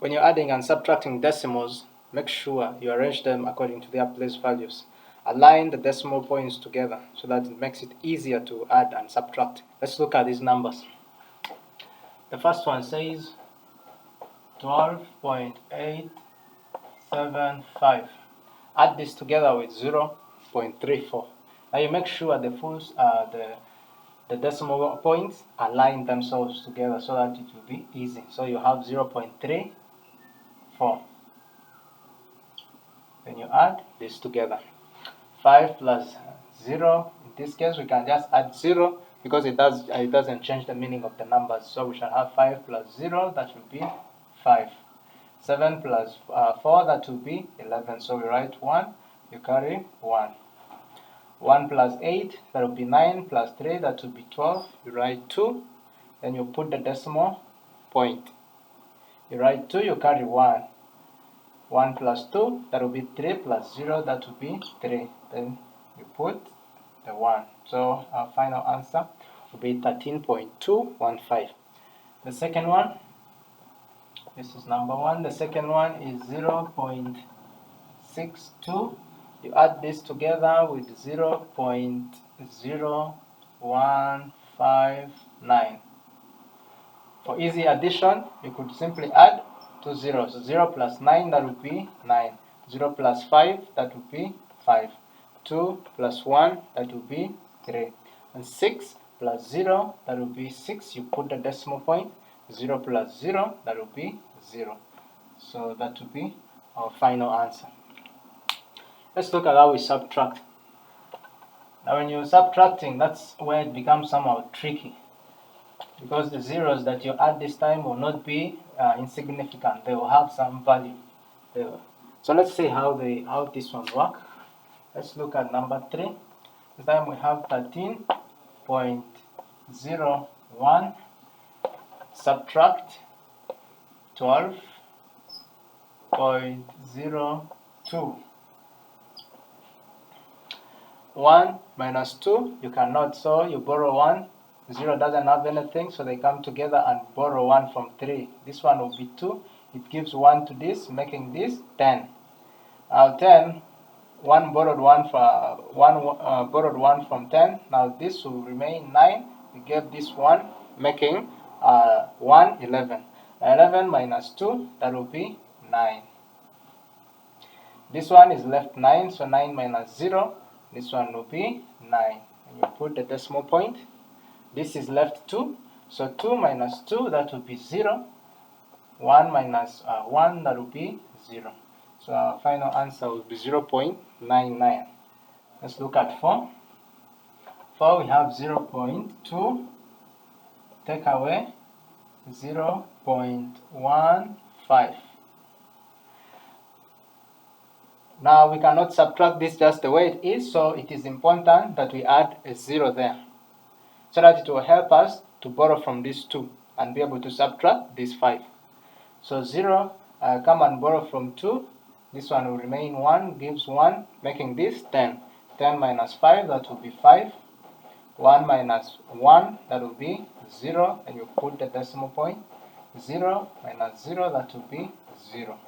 When you're adding and subtracting decimals, make sure you arrange them according to their place values. Align the decimal points together so that it makes it easier to add and subtract. Let's look at these numbers. The first one says 12.875. Add this together with 0.34. Now you make sure the the decimal points align themselves together so that it will be easy. So you have 0.34. Then you add this together. 5 plus 0. In this case, we can just add 0 because it doesn't change the meaning of the numbers. So we shall have 5 plus 0. That will be 5. 7 plus 4. That will be 11. So we write 1. You carry 1. 1 plus 8, that will be 9, plus 3, that will be 12. You write 2, then you put the decimal point. You write 2, you carry 1. 1 plus 2, that will be 3, plus 0, that will be 3. Then you put the 1. So our final answer will be 13.215. The second one, this is number 1. The second one is 0.62. You add this together with 0.0159. For easy addition, you could simply add 2 zeros. 0 plus 9, that would be 9. 0 plus 5, that would be 5. 2 plus 1, that would be 3. And 6 plus 0, that would be 6. You put the decimal point. 0 plus 0, that would be 0. So that would be our final answer. Let's look at how we subtract. Now when you're subtracting, that's where it becomes somehow tricky, because the zeros that you add this time will not be insignificant. They will have some value. So let's see how this one works. Let's look at number 3. This time we have 13.01 subtract 12.02. 1 minus 2, you cannot, so you borrow 1. 0 doesn't have anything, so they come together and borrow 1 from 3. This one will be 2. It gives 1 to this, making this 10. Now 10, 1 borrowed 1 for borrowed 1 from 10. Now this will remain 9. We gave this 1, making 1 11. 11 minus 2, that will be 9. This one is left 9, so 9 minus 0. This one will be 9. And you put the decimal point. This is left 2. So 2 minus 2, that will be 0. 1 minus 1, that will be 0. So our final answer will be 0.99. Let's look at 4. 4, we have 0.2. Take away 0.15. Now we cannot subtract this just the way it is, so it is important that we add a 0 there, so that it will help us to borrow from this 2 and be able to subtract this 5. So 0, come and borrow from 2. This one will remain 1, gives 1, making this 10. 10 minus 5, that will be 5. 1 minus 1, that will be 0, and you put the decimal point. 0 minus 0, that will be 0.